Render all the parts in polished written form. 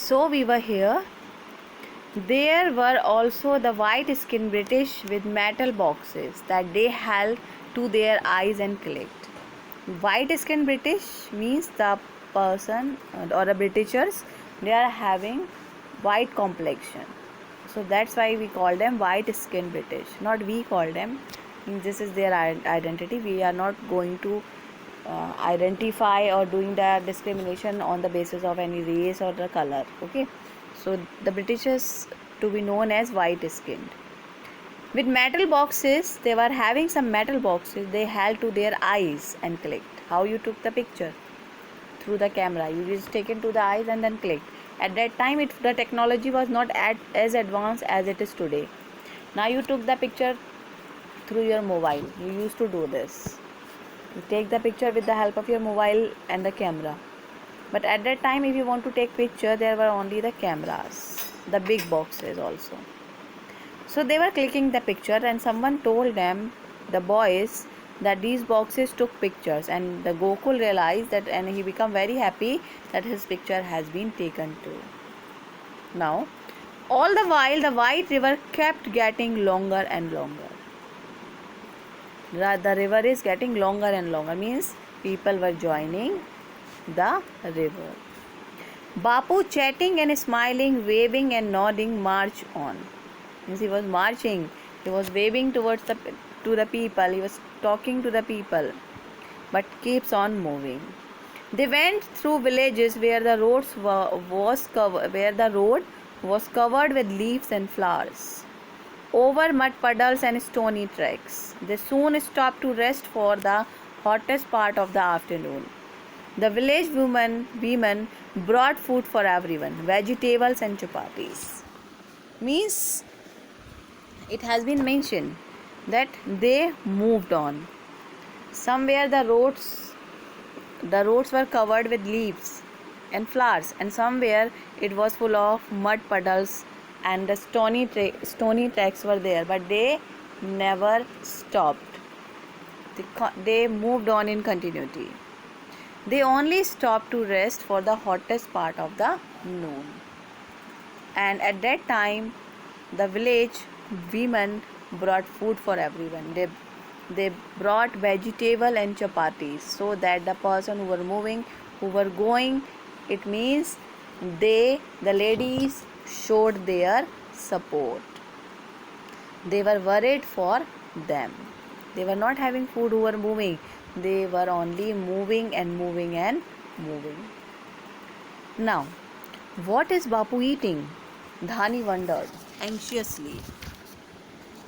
So we were here. There were also the white-skinned British with metal boxes that they held to their eyes and clicked. White-skinned British means the person or the Britishers, they are having white complexion. So that's why we call them white-skinned British. Not we call them. This is their identity. We are not going to identify or doing the discrimination on the basis of any race or the color. Okay, so the Britishers to be known as white skinned with metal boxes. They were having some metal boxes they held to their eyes and clicked. How you took the picture? Through the camera. You just take it to the eyes and then clicked. At that time the technology was not as advanced as it is today. Now you took the picture through your mobile. You used to do this. You take the picture with the help of your mobile and the camera. But at that time, if you want to take picture, there were only the cameras, the big boxes also. So they were clicking the picture, and someone told them, the boys, that these boxes took pictures. And the Gokul realized that, and he became very happy that his picture has been taken too. Now, all the while, the white river kept getting longer and longer. The river is getting longer and longer, means people were joining the river. Bapu chatting and smiling, waving and nodding marched on. Means he was marching, he was waving to the people, he was talking to the people, but keeps on moving. They went through villages where the road was covered with leaves and flowers, over mud puddles and stony tracks. They soon stopped to rest for the hottest part of the afternoon. The village women brought food for everyone, vegetables and chapatis. Means it has been mentioned that they moved on. Somewhere the roads were covered with leaves and flowers, and somewhere it was full of mud puddles and the stony tracks were there, but they never stopped. They moved on in continuity. They only stopped to rest for the hottest part of the noon. And at that time, the village women brought food for everyone. They brought vegetable and chapatis, so that the person who were moving, who were going, it means the ladies showed their support. They were worried for them. They were not having food who were moving. They were only moving and moving and moving. Now, what is Bapu eating? Dhani wondered anxiously.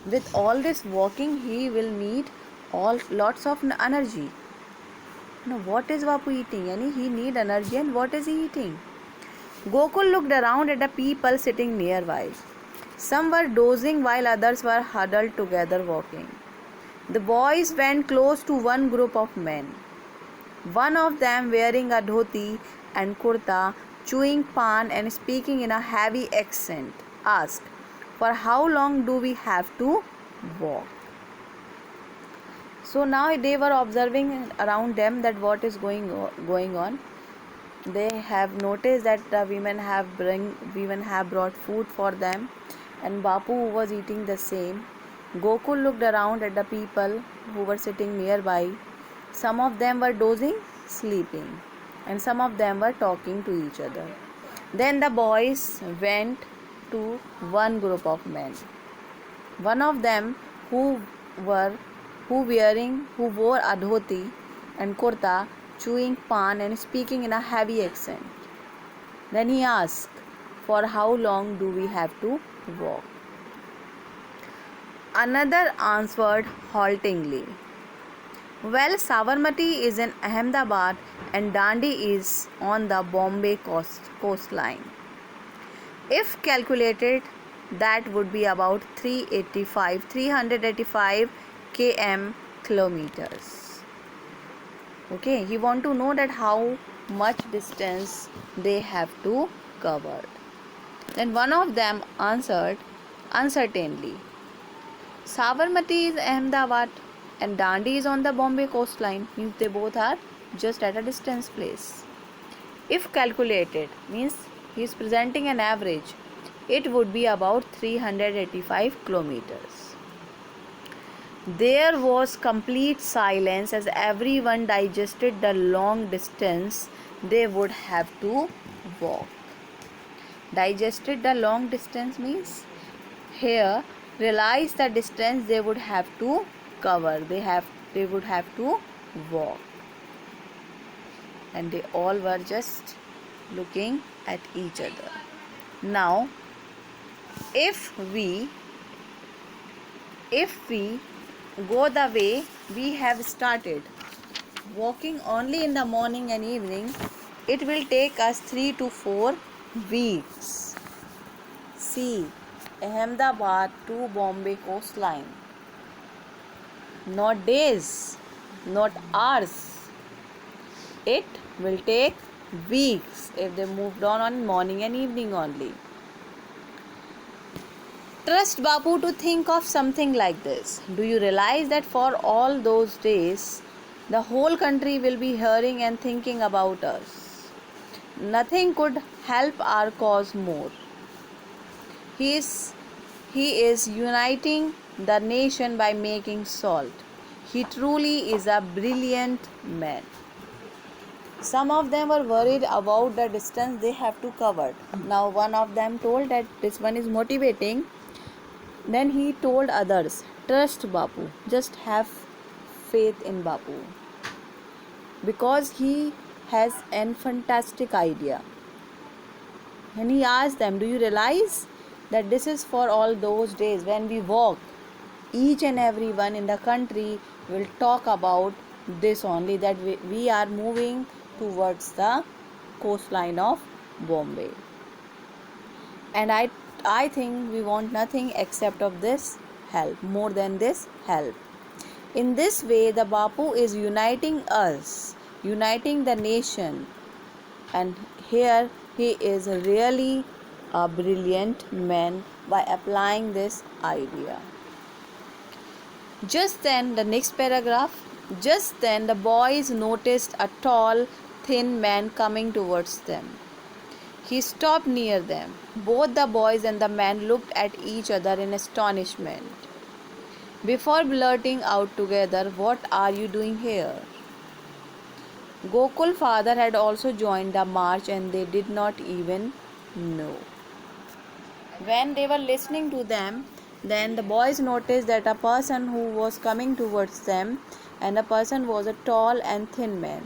With all this walking, he will need lots of energy. Now, what is Bapu eating? He need energy, and what is he eating? Gokul looked around at the people sitting nearby. Some were dozing while others were huddled together walking. The boys went close to one group of men. One of them, wearing a dhoti and kurta, chewing pan and speaking in a heavy accent, asked, "For how long do we have to walk?" So now they were observing around them that what is going on. They have noticed that the women have brought food for them, and Bapu was eating the same. Gokul looked around at the people who were sitting nearby. Some of them were dozing, sleeping, and some of them were talking to each other. Then the boys went to one group of men. One of them who wore a dhoti and kurta, chewing pan and speaking in a heavy accent. Then he asked, "For how long do we have to walk?" Another answered haltingly, "Well, Sabarmati is in Ahmedabad and Dandi is on the Bombay coastline. If calculated, that would be about 385 kilometers. Okay, he want to know that how much distance they have to cover. Then one of them answered uncertainly, "Sabarmati is Ahmedabad and Dandi is on the Bombay coastline." Means they both are just at a distance place. If calculated means he is presenting an average. It would be about 385 kilometers. There was complete silence as everyone digested the long distance they would have to walk. Digested the long distance means here realize the distance they would have to cover. They would have to walk. And they all were just looking at each other. Now if we go the way we have started, walking only in the morning and evening, it will take us 3 to 4 weeks. See, Ahmedabad to Bombay coastline. Not days, not hours. It will take weeks if they moved on morning and evening only. Trust Bapu to think of something like this. Do you realize that for all those days, the whole country will be hearing and thinking about us? Nothing could help our cause more. He is uniting the nation by making salt. He truly is a brilliant man. Some of them were worried about the distance they have to cover. Now one of them told that this one is motivating. Then he told others, trust Bapu, just have faith in Bapu. Because he has a fantastic idea. And he asked them, do you realize that this is for all those days when we walk? Each and everyone in the country will talk about this only, that we are moving towards the coastline of Bombay. And I think we want nothing except of this help, more than this help. In this way, the Bapu is uniting us, uniting the nation. And here he is really a brilliant man by applying this idea. Just then, the next paragraph, just then the boys noticed a tall, thin man coming towards them. He stopped near them. Both the boys and the man looked at each other in astonishment. Before blurting out together, what are you doing here? Gokul's father had also joined the march and they did not even know. When they were listening to them, then the boys noticed that a person who was coming towards them, and the person was a tall and thin man.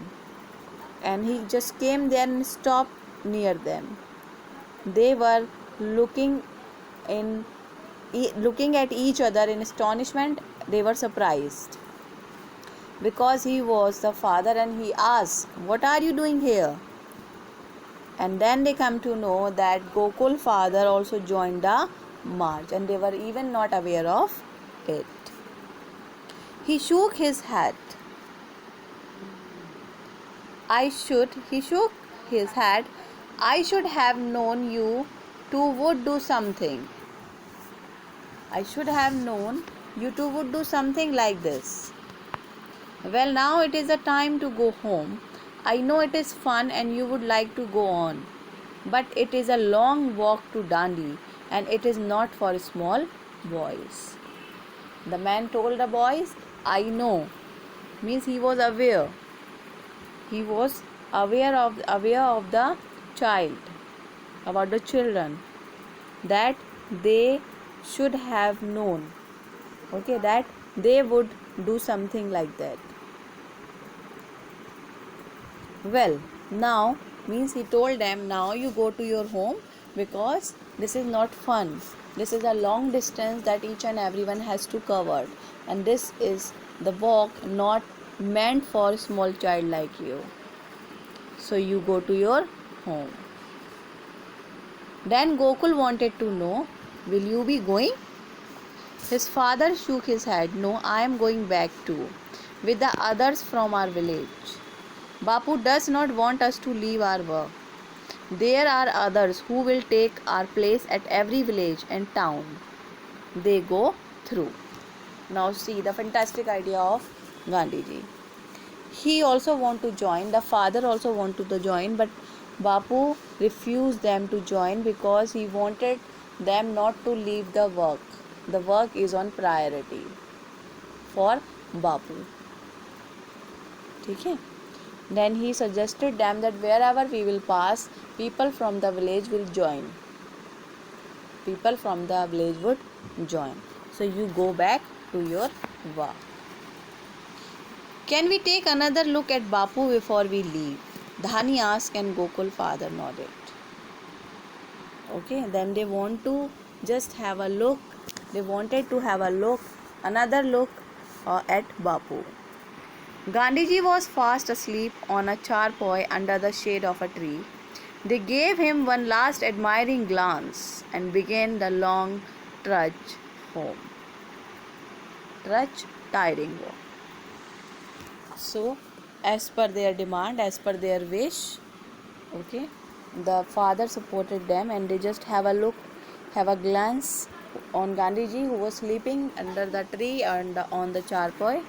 And he just came there and stopped near them. They were looking at each other in astonishment. They were surprised because he was the father, and he asked, what are you doing here? And then they come to know that Gokul's father also joined the march, and they were even not aware of it. He shook his head. He shook his head. I should have known you two would do something. I should have known you two would do something like this. Well, now it is the time to go home. I know it is fun and you would like to go on. But it is a long walk to Dandi, and it is not for small boys. The man told the boys, I know. Means he was aware. He was aware of the child, about the children, that they should have known, okay, that they would do something like that. Well, now means he told them, now you go to your home, because this is not fun. This is a long distance that each and everyone has to cover, and this is the walk not meant for a small child like you. So you go to your home. Then Gokul wanted to know, will you be going? His father shook his head. No, I am going back too, with the others from our village. Bapu does not want us to leave our work. There are others who will take our place at every village and town they go through. Now see the fantastic idea of Gandhiji. He also want to join. The father also wanted to join, but Bapu refused them to join because he wanted them not to leave the work. The work is on priority for Bapu. ठीक है? Then he suggested them that wherever we will pass, people from the village will join. People from the village would join. So you go back to your work. Can we take another look at Bapu before we leave? Dhani asked and Gokul father nodded. Okay, then they want to just have a look. They wanted to have a look, another look at Bapu. Gandhiji was fast asleep on a charpoy under the shade of a tree. They gave him one last admiring glance and began the long trudge home. Trudge, tiring walk. So, as per their demand, as per their wish, okay, the father supported them and they just have a look, have a glance on Gandhiji who was sleeping under the tree and on the charpoy,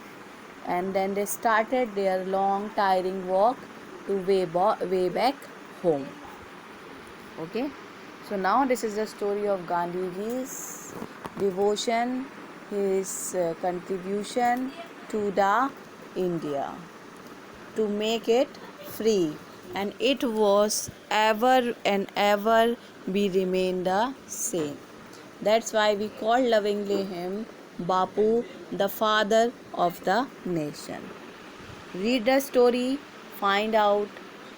and then they started their long tiring walk to way back home. Okay, so now this is the story of Gandhiji's devotion, his contribution to the India to make it free, and it was ever and ever be remain the same. That's why we call lovingly him Bapu, the father of the nation. Read the story, find out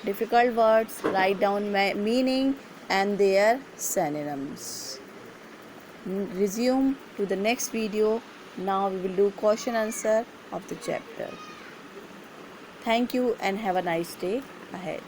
difficult words, write down meaning and their synonyms. Resume to the next video. Now we will do question answer of the chapter. Thank you and have a nice day ahead.